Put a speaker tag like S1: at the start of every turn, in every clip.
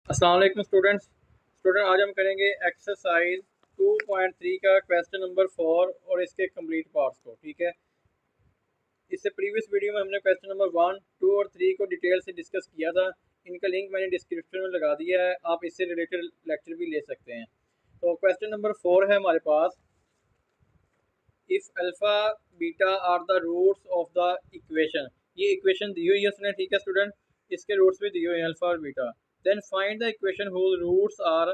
S1: अस्सलाम वालेकुम स्टूडेंट आज हम करेंगे एक्सरसाइज 2.3 का क्वेश्चन नंबर 4 और इसके कंप्लीट पार्ट्स को। ठीक है, इससे प्रीवियस वीडियो में हमने क्वेश्चन नंबर 1, 2 और 3 को डिटेल से डिस्कस किया था। इनका लिंक मैंने डिस्क्रिप्शन में लगा दिया है, आप इससे रिलेटेड लेक्चर भी ले सकते हैं। तो क्वेश्चन नंबर 4 है हमारे पास, if alpha beta are the roots of the equation. ये इक्वेशन दी हुई है उसने, ठीक है स्टूडेंट, इसके रूट्स भी दिए हुए हैं अल्फ़ा और beta. Then find the equation whose roots are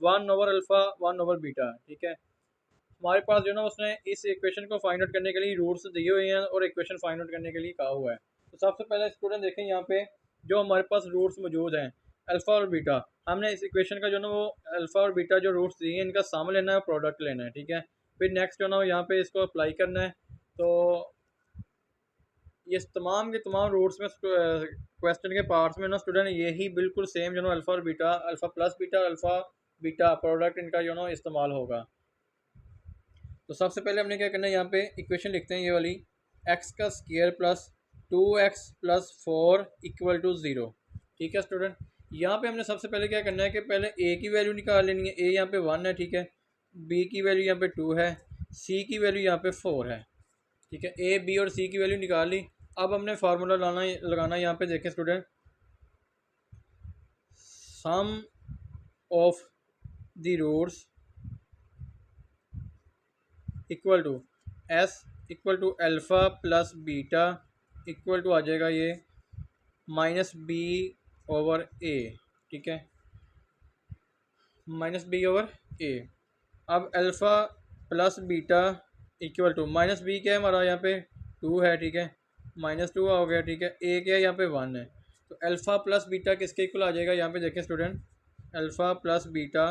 S1: 1 over alpha 1 over beta. ठीक है, हमारे पास जो ना उसने इस इक्वेशन को फाइंड आउट करने के लिए रूट्स दिए हुए हैं और इक्वेशन फाइंड आउट करने के लिए कहा हुआ है। तो सबसे पहले स्टूडेंट देखें यहाँ पे जो हमारे पास रूट्स मौजूद हैं अल्फ़ा और बीटा, हमने इस इक्वेशन का जो ना वो अल्फ़ा और बीटा जो रूट्स दिए हैं इनका सम लेना है, प्रोडक्ट लेना है। ठीक है, फिर नेक्स्ट जो ना यहाँ पे इसको अप्लाई करना है। तो ये तमाम के तमाम रूट्स में क्वेश्चन के पार्ट्स में ना स्टूडेंट यही बिल्कुल सेम जो ना अल्फ़ा और beta, alpha plus beta, alpha beta product इनका जो ना इस्तेमाल होगा। तो सबसे पहले हमने क्या करना है, यहाँ पे इक्वेशन लिखते हैं ये वाली, एक्स का square plus 2x plus 4 equal to 0। ठीक है स्टूडेंट, यहाँ पे हमने सबसे पहले क्या करना है कि पहले ए की वैल्यू निकाल लेनी है। ए यहाँ पे 1 है, ठीक है, बी की वैल्यू यहाँ पे 2 है, सी की वैल्यू यहाँ पे 4 है। ठीक है, ए बी और सी की वैल्यू निकाल ली। अब हमने फार्मूला लगाना यहाँ पे देखें student, sum of the roots equal to S equal to alpha plus beta equal to आ जाएगा ये माइनस बी ओवर ए। ठीक है, माइनस बी ओवर ए। अब alpha plus beta equal to minus b क्या है हमारा यहाँ पे 2 है, ठीक है, माइनस 2 हो गया। ठीक है, ए क्या है यहाँ पे 1 है। तो अल्फ़ा प्लस बीटा किसके इक्वल आ जाएगा, यहाँ पे देखें student, alpha plus beta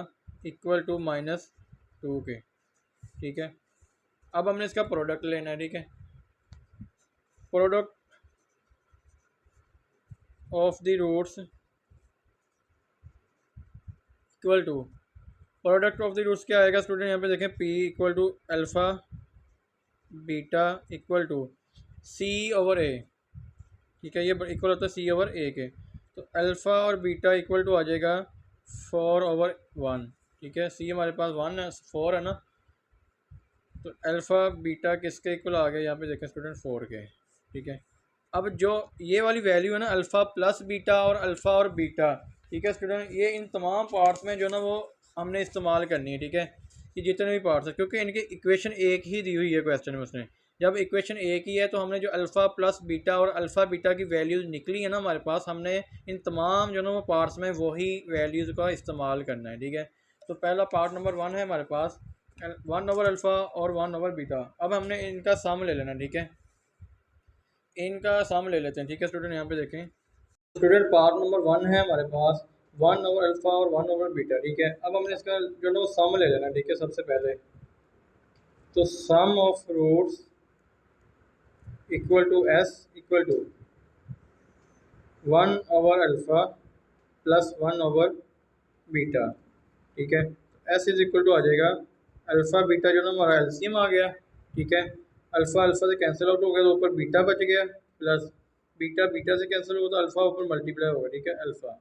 S1: equal to -2 के। ठीक है, अब हमने इसका प्रोडक्ट लेना है। ठीक है, product of the roots equal to, product of the roots क्या आएगा स्टूडेंट, यहाँ पे देखें P equal to alpha beta equal to C over A. ठीक है, ये इक्वल होता है सी ओवर ए के। तो अल्फ़ा और बीटा इक्वल टू आ जाएगा 4/1। ठीक है, सी हमारे पास 1 है, 4 है ना, तो अल्फ़ा बीटा किसके इक्वल आ गया, यहाँ पे देखें स्टूडेंट 4 के। ठीक है, अब जो ये वाली वैल्यू है ना अल्फ़ा प्लस बीटा और अल्फ़ा और बीटा, ठीक है स्टूडेंट, ये इन तमाम पार्ट्स में जो ना वो हमने इस्तेमाल करनी है। ठीक है, ये जितने भी पार्ट्स हैं, क्योंकि इनकी इक्वेशन एक ही दी हुई है क्वेश्चन में उसने, जब इक्वेशन एक ही है तो हमने जो अल्फ़ा प्लस बीटा और अल्फ़ा बीटा की वैल्यूज़ निकली है ना हमारे पास, हमने इन तमाम जो ना वो पार्ट्स में वही वैल्यूज़ का इस्तेमाल करना है। ठीक है, तो पहला पार्ट नंबर 1 है हमारे पास 1 ओवर अल्फ़ा और 1 ओवर बीटा। अब हमने इनका सम ले लेना। ठीक है, इनका सम ले लेते हैं। ठीक है स्टूडेंट, यहाँ पे देखें स्टूडेंट, पार्ट नंबर 1 है हमारे पास 1 ओवर अल्फ़ा और 1 ओवर बीटा। ठीक है, अब हमने इसका जो ना सम ले लेना। ठीक है, सबसे पहले तो sum of roots equal to S equal to 1 over alpha plus 1 over beta. ठीक है, एस इज इक्वल टू आ जाएगा अल्फ़ा बीटा जो ना हमारा एलसीएम आ गया। ठीक है, अल्फ़ा अल्फ़ा से कैंसिल आउट हो गया तो ऊपर बीटा बच गया, प्लस बीटा बीटा से कैंसिल होगा तो अल्फ़ा ऊपर मल्टीप्लाई होगा। ठीक है, alpha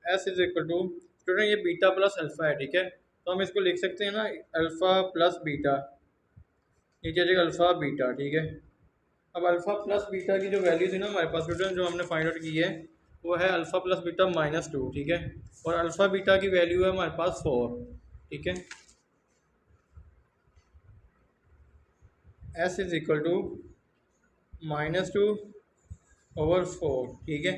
S1: s is equal to student ये बीटा प्लस अल्फ़ा है। ठीक है, तो हम इसको लिख सकते हैं ना अल्फ़ा प्लस बीटा, ये क्या जाएगा अल्फ़ा बीटा। ठीक है, अब अल्फ़ा प्लस बीटा की जो वैल्यू थी ना हमारे पास स्टूडेंट जो हमने फाइंड आउट की है वो है अल्फ़ा प्लस बीटा -2। ठीक है, और अल्फ़ा बीटा की वैल्यू है हमारे पास 4। ठीक है, S is equal to -2 over 4। ठीक है,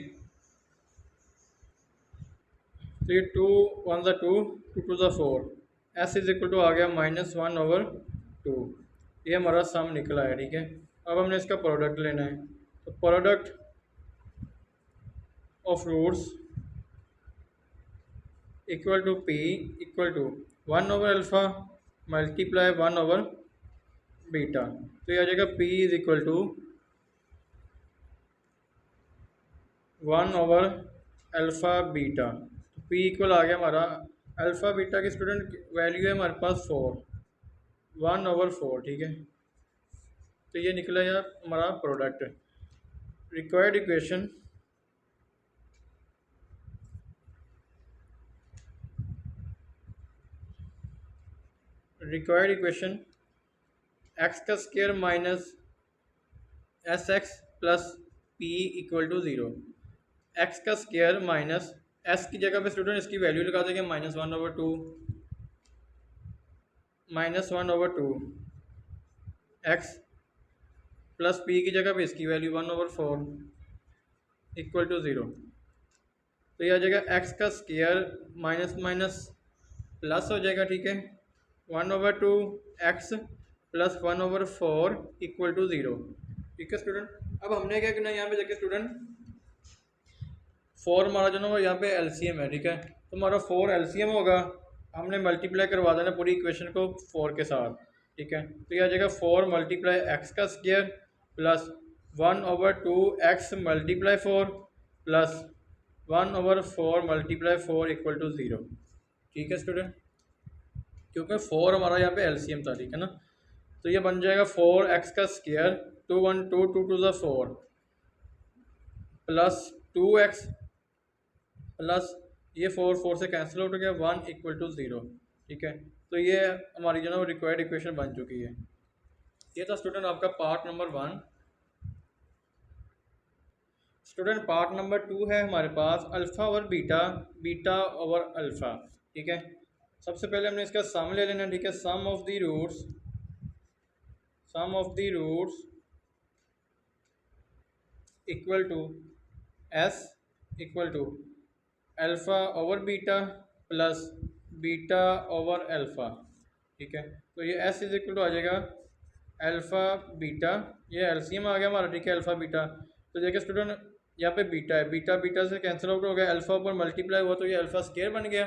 S1: तो ये 2 1 ज़ा 2 2 2 ज़ा 4, एस इज इक्वल टू आ गया -1 ओवर 2। ये हमारा सम निकला है। ठीक है, अब हमने इसका प्रोडक्ट लेना है। तो product of roots equal to p equal to 1 over alpha multiply 1 over beta. तो ये आ जाएगा p is equal to 1 over alpha beta. तो पी इक्वल आ गया हमारा अल्फ़ा बीटा की स्टूडेंट वैल्यू है हमारे पास 4, 1 ओवर 4। ठीक है, तो ये निकला यार हमारा product. Required equation required equation x का square minus S x plus P equal to zero. X का स्क्वायर माइनस एस की जगह पे स्टूडेंट इसकी वैल्यू लगा देंगे -1/2 एक्स प्लस पी की जगह पे इसकी वैल्यू 1/4 इक्वल टू ज़ीरो। तो यह आ जाएगा एक्स का स्क्वायर माइनस माइनस प्लस हो जाएगा, ठीक है, 1/2 x plus 1/4 equal to zero. ठीक है स्टूडेंट, अब हमने क्या करना है यहाँ पे देखिए स्टूडेंट, फोर हमारा जो ना वो यहाँ पे एलसीएम है, ठीक है, तो हमारा फोर एलसीएम होगा, हमने मल्टीप्लाई करवा देना पूरी इक्वेशन को फोर के साथ, ठीक है। तो यह आ जाएगा 4 मल्टीप्लाई एक्स का square plus 1/2 x multiply 4 plus 1/4 multiply 4 equal to zero. ठीक है स्टूडेंट, क्योंकि 4 हमारा यहाँ पे एलसीएम था, ठीक है ना। तो ये बन जाएगा 4x का स्क्वायर 2 प्लस 2x प्लस ये 4 से कैंसिल आउट हो गया, 1 इक्वल टू ज़ीरो। ठीक है, तो ये हमारी जो ना रिक्वायर्ड इक्वेशन बन चुकी है। ये था स्टूडेंट आपका part number 1। Student part number 2 है हमारे पास अल्फ़ा और बीटा, बीटा और अल्फ़ा। ठीक है, सबसे पहले हमने इसका सम ले लेना, ठीक है, sum of the roots equal to S equal to alpha over beta plus beta over alpha. ठीक है, तो ये एस इज इक्वल टू आ जाएगा अल्फ़ा बीटा, ये एलसीएम आ गया हमारा, ठीक है, अल्फ़ा बीटा। तो देखिए स्टूडेंट यहाँ पे बीटा है, बीटा बीटा से कैंसिल आउट हो गया, अल्फ़ा ऊपर मल्टीप्लाई हुआ तो ये अल्फ़ा स्क्वायर बन गया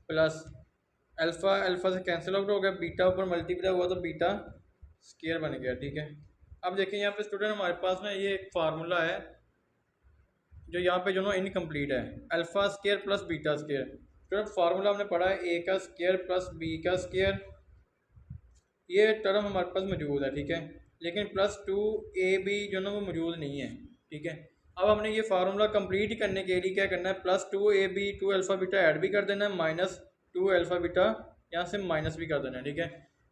S1: प्लस अल्फ़ा अल्फ़ा से कैंसिल आउट हो गया, बीटा ऊपर मल्टीप्लाई हुआ तो बीटा स्क्वायर बन गया। ठीक है, अब देखिए यहाँ पे स्टूडेंट हमारे पास ना ये एक फार्मूला है जो यहाँ पे जो ना इनकम्प्लीट है, alpha square plus beta square. Student formula हमने पढ़ा है ए का स्क्वायर प्लस बी का स्क्वायर, ये टर्म हमारे पास मौजूद है, ठीक है, लेकिन प्लस 2ab जो ना वो मौजूद नहीं है। ठीक है, अब हमने ये फार्मूला कंप्लीट करने के लिए क्या करना है, +2ab 2 अल्फ़ा बीटा ऐड भी कर देना है, -2 अल्फ़ा बीटा यहाँ से माइनस भी कर देना है। ठीक है,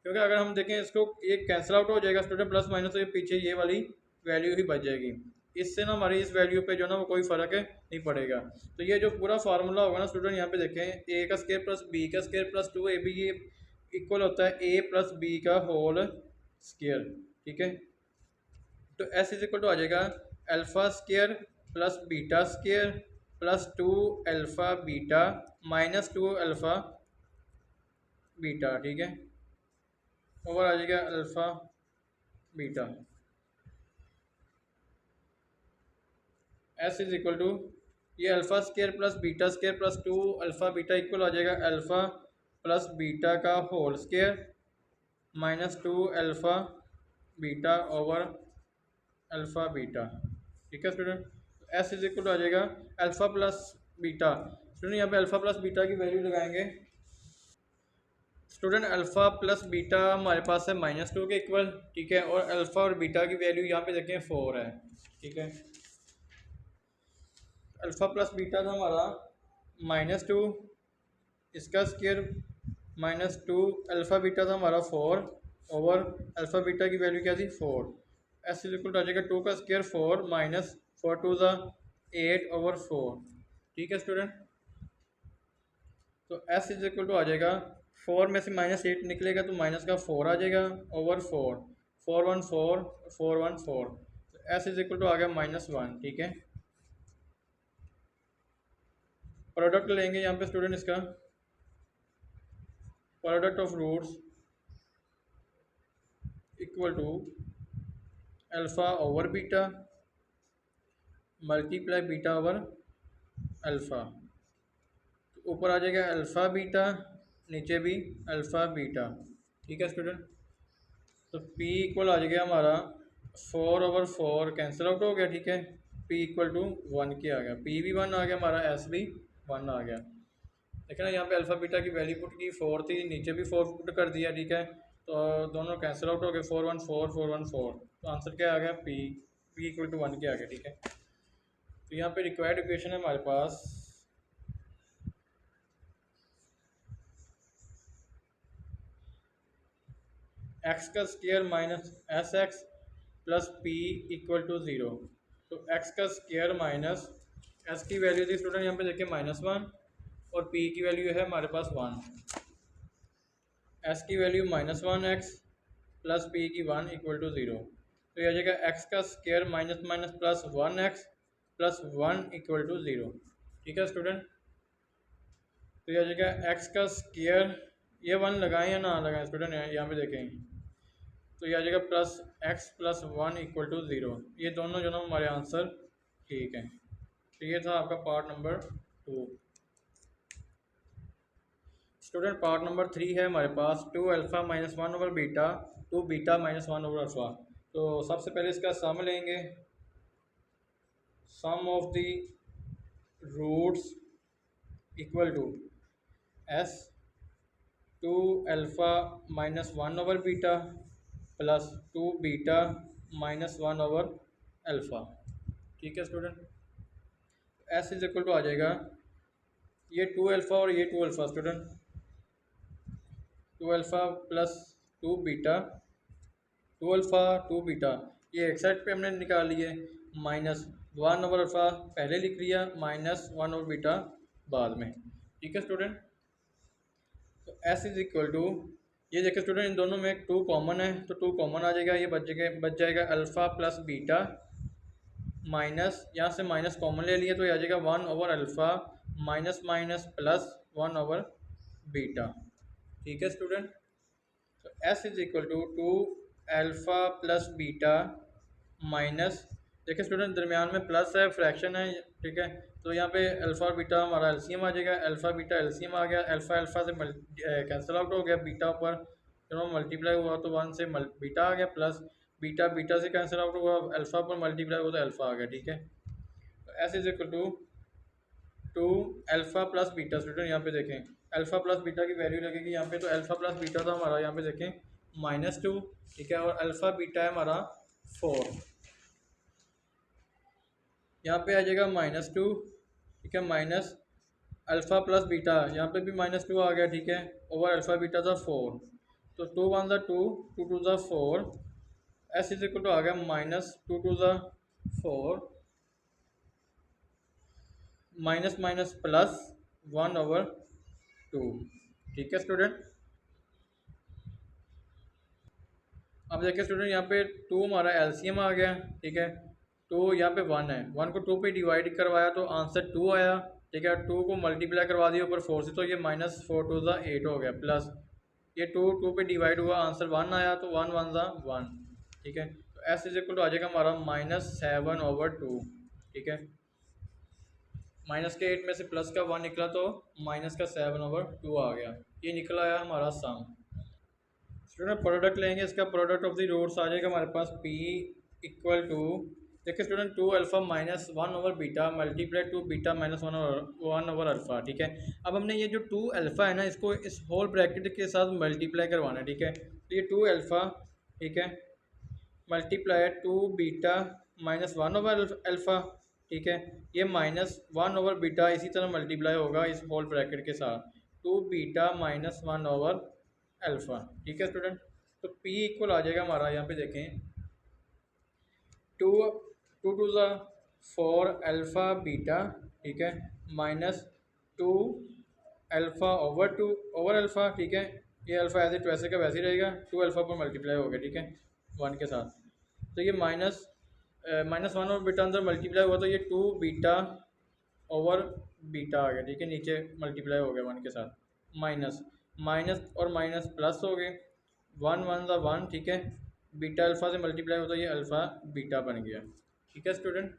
S1: क्योंकि अगर हम देखें इसको ये कैंसिल आउट हो जाएगा स्टूडेंट, प्लस माइनस, तो ये पीछे ये वाली वैल्यू ही बच जाएगी, इससे ना हमारी इस वैल्यू पे जो ना वो कोई फ़र्क नहीं पड़ेगा। तो ये जो पूरा फार्मूला होगा ना स्टूडेंट, यहाँ पे देखें ए का स्क्वायर प्लस बी का स्क्वायर प्लस 2ab, ये इक्वल होता है ए प्लस बी का होल स्क्वायर। ठीक है, तो एस इज इक्वल टू आ जाएगा alpha square plus beta square plus 2 alpha beta -2 alpha beta. ठीक है, ओवर आ जाएगा alpha beta, S is equal to ये alpha square plus beta square plus 2 alpha beta equal आ जाएगा अल्फ़ा प्लस बीटा का whole square -2 alpha beta over alpha beta. ठीक है student, S is equal to आ जाएगा अल्फ़ा प्लस बीटा। स्टूडेंट यहाँ पे अल्फ़ा प्लस बीटा की वैल्यू लगाएंगे, स्टूडेंट अल्फ़ा प्लस बीटा हमारे पास है -2 के इक्वल। ठीक है, और अल्फ़ा और बीटा की वैल्यू यहाँ पे देखें 4 है। ठीक है, अल्फ़ा प्लस बीटा था हमारा -2, इसका स्क्वायर -2 अल्फ़ा बीटा था हमारा 4 ओवर अल्फ़ा बीटा की वैल्यू क्या थी 4। एस इज इक्वल टू आ जाएगा 2 का स्क्वायर 4 -4 2 ज़ा 8 ओवर 4। ठीक है स्टूडेंट, तो एस इज इक्वल टू आ जाएगा 4 में से -8 निकलेगा तो माइनस का 4 आ जाएगा ओवर 4, 4 1 4 4 1 4, तो एस इज इक्वल टू आ गया -1। ठीक है, प्रोडक्ट लेंगे यहाँ पे स्टूडेंट, इसका product of roots equal to alpha over beta multiply beta over alpha, तो ऊपर आ जाएगा अल्फ़ा बीटा, नीचे भी अल्फ़ा बीटा। ठीक है स्टूडेंट, तो P इक्वल आ जाएगा हमारा 4/4 कैंसिल आउट हो गया। ठीक है, P इक्वल टू 1 के आ गया, P भी 1 आ गया हमारा, S भी 1 आ गया। देखिए ना यहाँ पे अल्फ़ा बीटा की वैल्यू पुट की 4 थी, नीचे भी 4 पुट कर दिया। ठीक है, तो दोनों कैंसिल आउट हो गए, 4 1 4 4 1 4, तो आंसर क्या आ गया P इक्वल टू 1 के आ गया। ठीक है, तो यहाँ पे रिक्वायर्ड इक्वेशन है हमारे पास एक्स का square minus S x plus P equal to zero. तो एक्स का स्क्वायर माइनस एस की वैल्यू थी स्टूडेंट यहाँ पे देखिए -1 और पी की वैल्यू है हमारे पास 1। एस की वैल्यू -1 एक्स प्लस पी की 1 इक्वल टू ज़ीरो। तो यह आ जाएगा एक्स का square minus minus plus 1 x plus 1 equal to zero. ठीक है स्टूडेंट। तो यह आ जाएगा एक्स का स्क्वायर, ये 1 लगाएं या ना लगाएं स्टूडेंट, यहाँ पे देखें। तो यह आ जाएगा plus x plus 1 equal to zero. ये दोनों जो ना हमारे आंसर ठीक हैं। तो ये था आपका part number 2। Student part number 3 है हमारे पास 2 alpha minus 1 over beta 2 beta minus 1 over alpha. तो सबसे पहले इसका सम लेंगे। Sum of the roots equal to S 2 alpha minus 1 over beta plus 2 beta minus 1 over alpha. ठीक है student. S is equal to आ जाएगा ये 2 अल्फ़ा और ये 2 alpha student. 2 alpha plus 2 beta, 2 alpha 2 beta, ये एक साइड पे हमने निकाल लिए, माइनस 1 ओवर अल्फ़ा पहले लिख लिया, माइनस 1 ओवर बीटा बाद में। ठीक है स्टूडेंट। तो एस इज इक्वल टू, ये देखिए स्टूडेंट इन दोनों में 2 कॉमन है तो 2 कॉमन आ जाएगा, ये बच जाएगा अल्फ़ा प्लस बीटा माइनस, यहाँ से माइनस कॉमन ले लिए तो ये आ जाएगा 1 over alpha minus minus plus 1 over beta. ठीक है स्टूडेंट। तो S is equal to 2 alpha plus beta minus, देखिए स्टूडेंट दरमियान में प्लस है, फ्रैक्शन है, ठीक है। तो यहाँ पे अल्फ़ा और बीटा हमारा एलसीएम आ जाएगा, अल्फ़ा बीटा एलसीएम आ गया, अल्फ़ा अल्फ़ा से कैंसिल आउट हो गया, बीटा ऊपर दोनों मल्टीप्लाई हुआ तो 1 से बीटा आ गया, प्लस बीटा बीटा से कैंसिल आउट हुआ, अल्फ़ा पर मल्टीप्लाई हुआ तो अल्फ़ा आ गया। ठीक है। तो S is equal to 2 alpha plus beta, student यहाँ पे देखें अल्फ़ा प्लस बीटा की वैल्यू लगेगी यहाँ पे, तो अल्फ़ा प्लस बीटा था हमारा यहाँ पे देखें -2, ठीक है, और अल्फ़ा बीटा है हमारा 4, यहाँ पे आ जाएगा -2, ठीक है, माइनस अल्फ़ा प्लस बीटा यहाँ पे भी -2 आ गया, ठीक है, ओवर अल्फ़ा बीटा था 4, तो 2 1 2, 2 2 4, एस इज इक्वल टू आ गया -2 2 4 माइनस माइनस प्लस 1 ओवर 2। ठीक है स्टूडेंट। अब देखिए स्टूडेंट यहाँ पे 2 हमारा एलसीएम आ गया, ठीक है, 2 यहाँ पे 1 है, 1 को 2 पे डिवाइड करवाया तो आंसर 2 आया, ठीक है, 2 को मल्टीप्लाई करवा दिया ऊपर 4 से तो ये -4 2 8 हो गया, प्लस ये 2 पे डिवाइड हुआ आंसर 1 आया तो 1 1 1, ठीक है। तो एस इज इक्वल टू आ जाएगा हमारा -7 ओवर 2, ठीक है, माइनस के 8 में से प्लस का 1 निकला तो माइनस का 7 ओवर 2 आ गया, ये निकला आया हमारा सम। स्टूडेंट प्रोडक्ट लेंगे, इसका प्रोडक्ट ऑफ द रूट्स आ जाएगा हमारे पास p इक्वल टू, देखिए student 2 alpha minus 1 over beta multiply 2 beta minus 1 over alpha, ठीक है। अब हमने ये जो 2 अल्फ़ा है ना इसको इस होल ब्रैकेट के साथ मल्टीप्लाई करवाना है, ठीक है। तो ये 2 अल्फ़ा, ठीक है, multiply 2 beta minus 1 over alpha, ठीक है, ये -1 ओवर बीटा इसी तरह मल्टीप्लाई होगा इस होल ब्रैकेट के साथ 2 बीटा माइनस 1 ओवर अल्फ़ा, ठीक है स्टूडेंट। तो P इक्वल आ जाएगा हमारा, यहाँ पे देखें 2 2 2 4 अल्फ़ा बीटा, ठीक है, -2 अल्फ़ा ओवर 2 ओवर अल्फ़ा, ठीक है, ये अल्फ़ा एज इट वैसे का वैसे ही रहेगा, 2 अल्फ़ा पर मल्टीप्लाई हो गया, ठीक है, 1 के साथ, तो ये -1 और बीटा अंदर मल्टीप्लाई हुआ तो ये 2 बीटा ओवर बीटा आ गया, ठीक है, नीचे मल्टीप्लाई हो गया 1 के साथ, माइनस माइनस और माइनस प्लस हो गए, 1 1 1, ठीक है, बीटा अल्फ़ा से मल्टीप्लाई होता है ये अल्फ़ा बीटा बन गया, ठीक है स्टूडेंट।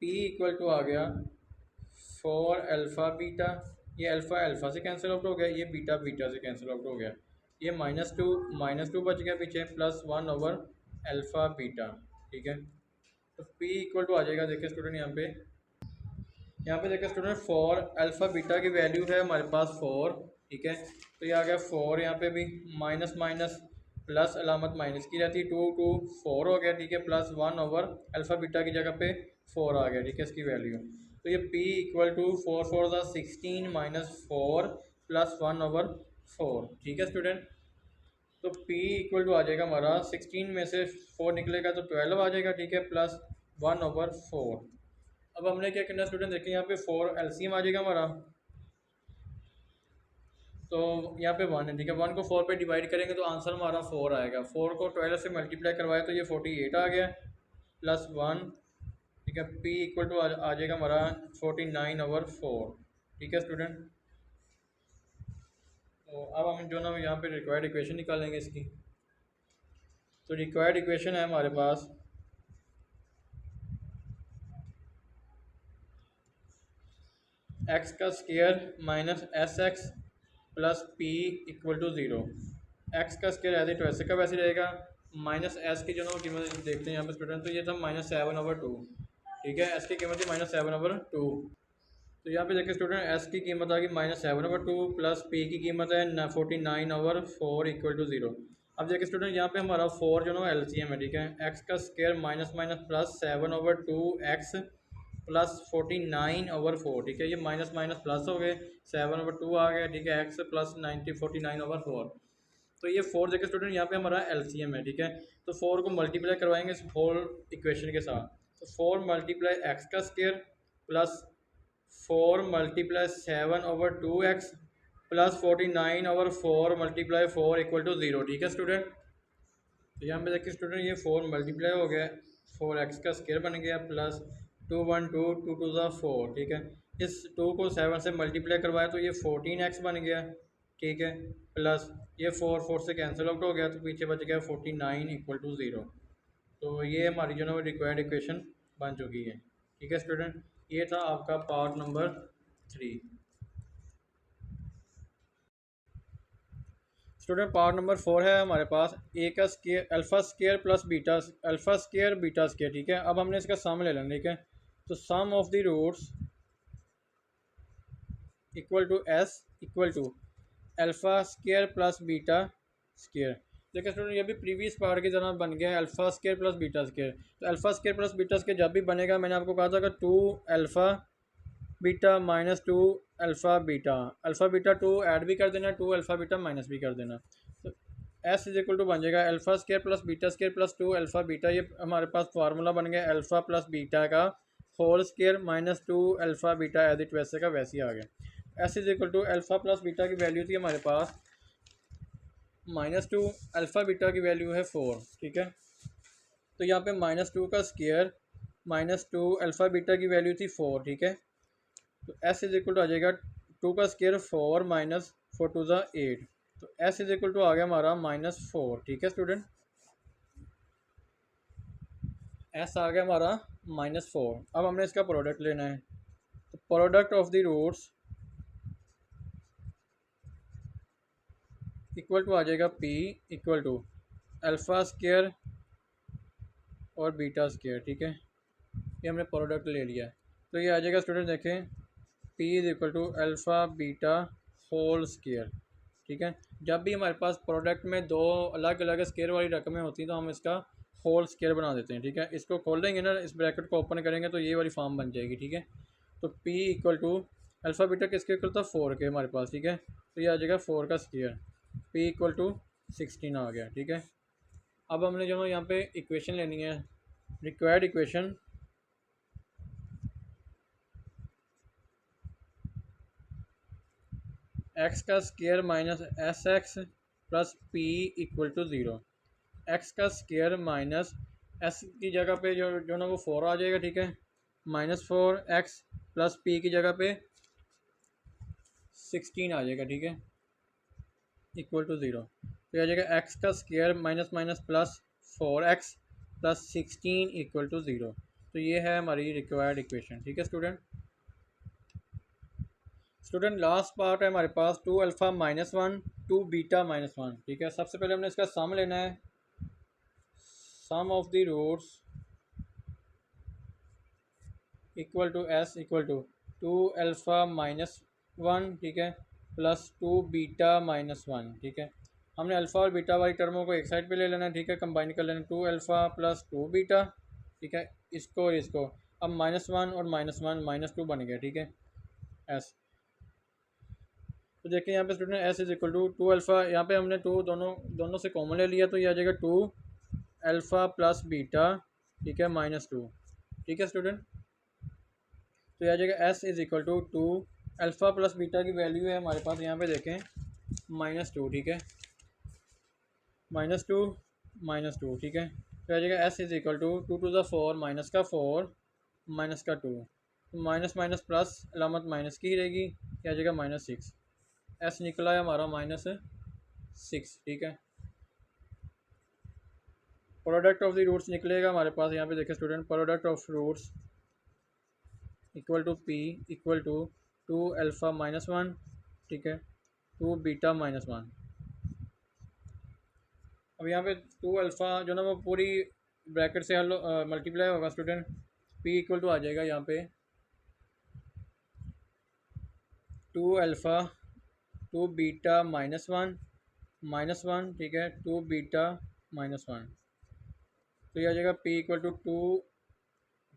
S1: P इक्वल टू आ गया 4 अल्फ़ा बीटा, ये अल्फ़ा अल्फ़ा से कैंसिल आउट हो गया, ये बीटा बीटा से कैंसिल आउट हो गया, ये -2 बच गया पीछे, प्लस 1 ओवर अल्फ़ा बीटा, ठीक है। तो P इक्वल टू आ जाएगा, देखिए स्टूडेंट यहाँ पे देखिए स्टूडेंट 4 अल्फ़ा बीटा की वैल्यू है हमारे पास 4, ठीक है, तो ये आ गया 4, यहाँ पे भी माइनस माइनस प्लस अलामत माइनस की रहती है, 2 2 4 हो गया, ठीक है, प्लस 1 ओवर अल्फ़ा बीटा की जगह पे 4 आ गया, ठीक है, इसकी वैल्यू। तो ये P equal to 4 4 16 -4 plus 1 over 4, ठीक है स्टूडेंट। तो P इक्वल टू आ जाएगा हमारा 16 में से 4 निकलेगा तो 12 आ जाएगा, ठीक है, प्लस 1/4। अब हमने क्या करना है स्टूडेंट, देखिए यहाँ पे 4 एलसीएम आ जाएगा हमारा, तो यहाँ पे 1 है, ठीक है, 1 को 4 पे डिवाइड करेंगे तो आंसर हमारा 4 आएगा। 4 को 12 से मल्टीप्लाई करवाए तो ये 48 आ गया, प्लस 1, ठीक है। P इक्वल टू आ जाएगा हमारा 49/4, ठीक है स्टूडेंट। तो अब हम जो ना यहाँ पे रिक्वायर्ड इक्वेशन निकालेंगे इसकी। तो रिक्वायर्ड इक्वेशन है हमारे पास एक्स का square minus S x plus P equal to zero. X का स्क्वायर एज इट वैसे का वैसे रहेगा, माइनस एस की जो ना कीमत देखते हैं यहाँ पे स्टूडेंट, तो ये था -7/2, ठीक है। एस की कीमत थी -7/2, तो यहाँ पे देखिए स्टूडेंट एस की कीमत आ गई -7/2 प्लस पी की कीमत है 49/4 इक्वल टू ज़ीरो। अब देखिए स्टूडेंट यहाँ पे हमारा 4 जो ना एलसीएम है, ठीक है। एक्स का square minus minus plus 7/2 x plus 49/4, ठीक है। ये माइनस माइनस प्लस हो गए, 7/2 आ गया, ठीक है, एक्स प्लस 49/4। तो ये 4 देखिए स्टूडेंट यहाँ पे हमारा एलसीएम है, ठीक है। तो 4 को मल्टीप्लाई करवाएंगे इस होल इक्वेशन के साथ, तो 4 मल्टीप्लाई एक्स का square plus 4 multiply 7/2x plus 49/4 multiply 4 equal to zero, ठीक है स्टूडेंट। तो यहाँ पे देखिए स्टूडेंट ये 4 मल्टीप्लाई हो गया, 4x का स्क्वायर बन गया प्लस 2 1 2 2 2 ज़ा 4, ठीक है। इस 2 को 7 से मल्टीप्लाई करवाया तो ये 14x बन गया, ठीक है, प्लस ये 4 4 से कैंसिल आउट हो गया तो पीछे बच गया 49 इक्वल टू ज़ीरो। तो ये हमारी जो ना रिक्वायर्ड इक्वेशन बन चुकी है, ठीक है स्टूडेंट। ये था आपका part number 3। Student part number 4 है हमारे पास ए का square alpha square plus beta alpha square beta square, ठीक है। अब हमने इसका सम ले लेना, ठीक है। तो sum of the roots equal to S equal to alpha square plus beta square. देखिए स्टूडेंट ये भी प्रीवियस पार्ट की तरह बन गया है, alpha square plus beta square. तो alpha square plus beta square जब भी बनेगा, मैंने आपको कहा था कि 2 alpha beta minus 2 alpha beta, alpha beta 2 add भी कर देना, 2 अल्फ़ा बीटा माइनस भी कर देना। तो एस इज इक्वल टू बन जाएगा alpha square plus beta square plus 2 alpha beta. ये हमारे पास फार्मूला बन गया अल्फ़ा प्लस बीटा का whole square minus 2 alpha beta as it वैसे का वैसे ही आ गया। S is equal to alpha plus beta की वैल्यू थी हमारे पास -2, अल्फ़ा बीटा की वैल्यू है 4, ठीक है। तो यहाँ पे -2 का स्केयर -2 अल्फ़ा बीटा की वैल्यू थी 4, ठीक है। तो एस इज इक्वल टू आ जाएगा 2 का स्केयर 4 माइनस 4 2 ज़ा 8, तो एस इज इक्वल टू आ गया हमारा -4, ठीक है स्टूडेंट। एस आ गया हमारा -4। अब हमने इसका प्रोडक्ट लेना है, तो product of the roots equal to आ जाएगा P equal to alpha square और बीटा स्केयर, ठीक है। ये हमने प्रोडक्ट ले लिया है, तो ये आ जाएगा स्टूडेंट देखें p is equal to alpha beta whole square, ठीक है। जब भी हमारे पास प्रोडक्ट में दो अलग अलग स्केयर वाली रकमें होती हैं तो हम इसका होल स्केयर बना देते हैं, ठीक है। इसको खोल देंगे ना, इस ब्रैकेट को ओपन करेंगे तो ये वाली फॉर्म बन जाएगी, ठीक है। तो P equal to alpha beta किसके इक्वल था 4 के हमारे पास, ठीक है। तो ये आ जाएगा 4 का स्केयर, P इक्वल टू 16 आ गया, ठीक है। अब हमने जो है यहाँ पे इक्वेशन लेनी है, रिक्वायर्ड इक्वेशन एक्स का square minus S x plus P equal to zero. X का स्केयर माइनस एस की जगह पे जो ना वो 4 आ जाएगा, ठीक है, -4x प्लस पी की जगह पे 16 आ जाएगा, ठीक है, इक्वल टू ज़ीरो। तो यह आ जाएगा एक्स का square minus minus plus 4x plus 16 equal to zero. तो ये है हमारी रिक्वायर्ड इक्वेशन, ठीक है स्टूडेंट। स्टूडेंट लास्ट पार्ट है हमारे पास 2 अल्फ़ा माइनस 1 2 बीटा माइनस 1, ठीक है। सबसे पहले हमने इसका सम लेना है, sum of the roots equal to S equal to 2 alpha minus 1, ठीक है, प्लस 2 बीटा माइनस 1, ठीक है। हमने अल्फ़ा और बीटा वाली टर्मों को एक साइड पे ले लेना है, ठीक है, कंबाइन कर लेना, 2 अल्फ़ा प्लस 2 बीटा, ठीक है, इसको और इसको। अब -1 और -1 -2 बन गया, ठीक है, एस। तो तो देखिए यहाँ पे student S is equal to two alpha, यहाँ पे हमने टू दोनों से कॉमन ले लिया, तो ये आ जाएगा टू अल्फ़ा प्लस बीटा, ठीक है, माइनस टू। ठीक है स्टूडेंट, तो ये आ जाएगा s is equal to two alpha plus beta की वैल्यू है हमारे पास यहाँ पे देखें माइनस टू, ठीक है, माइनस टू माइनस टू, ठीक है। तो आ जाएगा s is equal to two two ज़ा फोर, माइनस का फोर माइनस का टू, तो माइनस माइनस प्लस, अलामत माइनस की ही रहेगी, क्या आ जाएगा माइनस सिक्स। एस निकला है हमारा माइनस सिक्स, ठीक है। प्रोडक्ट ऑफ द रूट्स निकलेगा हमारे पास यहाँ पे देखें student, product of roots equal to p equal to two alpha minus one, ठीक है, टू बीटा माइनस वन। अब यहाँ पे टू अल्फ़ा जो ना वो पूरी ब्रैकेट से मल्टीप्लाई होगा स्टूडेंट, पी इक्वल टू आ जाएगा यहाँ पे two alpha two beta minus one, ठीक है, टू बीटा माइनस वन। तो ये आ जाएगा P equal to two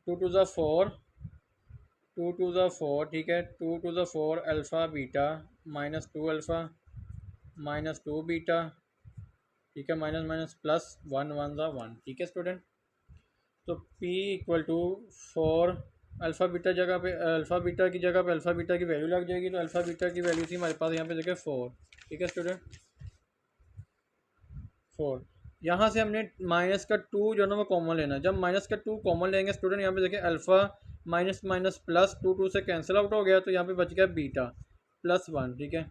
S1: two two ज़ा फोर, टू टू ज़ा फोर, ठीक है, टू टू ज़ा four alpha beta minus two alpha minus two beta, ठीक है, minus minus plus one one ज़ा वन, ठीक है स्टूडेंट। तो P equal to four alpha beta जगह पे, अल्फ़ा बीटा की जगह पे अल्फ़ा बीटा की वैल्यू लग जाएगी, तो अल्फ़ा बीटा की वैल्यू थी हमारे पास यहाँ पे देखें फोर, ठीक है स्टूडेंट, फोर। यहाँ से हमने माइनस का टू जो ना वो कॉमन लेना है, जब माइनस का टू कॉमन लेंगे स्टूडेंट, यहाँ पे देखें alpha minus minus plus two, two से कैंसिल आउट हो गया, तो यहाँ पे बच गया बीटा प्लस वन, ठीक है।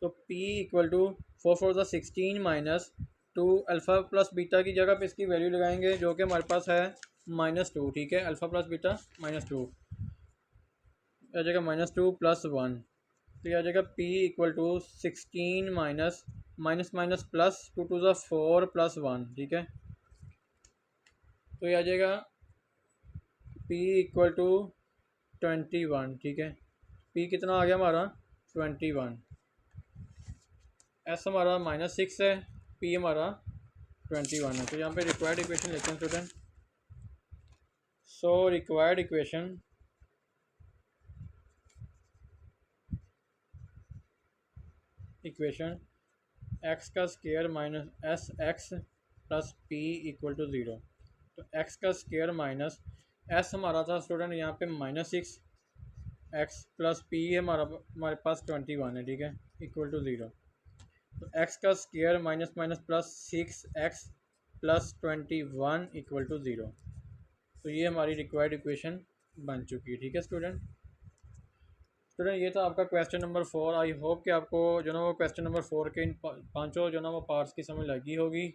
S1: तो P equal to four four ज़ा sixteen minus two alpha plus beta की जगह पे इसकी वैल्यू लगाएंगे जो कि हमारे पास है माइनस टू, ठीक है, alpha plus beta minus two, आ जाएगा माइनस टू प्लस वन। तो यह आ जाएगा P equal to sixteen minus minus minus plus two two ज़ा फोर प्लस वन, ठीक है। तो यह आ जाएगा P equal to twenty one, ठीक है, P कितना आ गया हमारा ट्वेंटी वन, एस हमारा माइनस सिक्स है, P हमारा ट्वेंटी वन है। तो यहाँ पे रिक्वायर्ड इक्वेशन लिखते हैं student. So required equation x का square minus S x plus P equal to zero. तो एक्स का स्केयर माइनस एस हमारा था स्टूडेंट यहाँ पे minus six, x plus p हमारे पास ट्वेंटी वन है, ठीक है, इक्वल टू ज़ीरो। तो एक्स का square minus minus plus six x plus twenty one equal to zero. तो ये हमारी रिक्वायर्ड इक्वेशन बन चुकी है, ठीक है स्टूडेंट। ये था आपका question number four. I hope कि आपको जो ना वो क्वेश्चन नंबर फोर के इन पांचों जो ना वो पार्ट्स की समझ लगी होगी।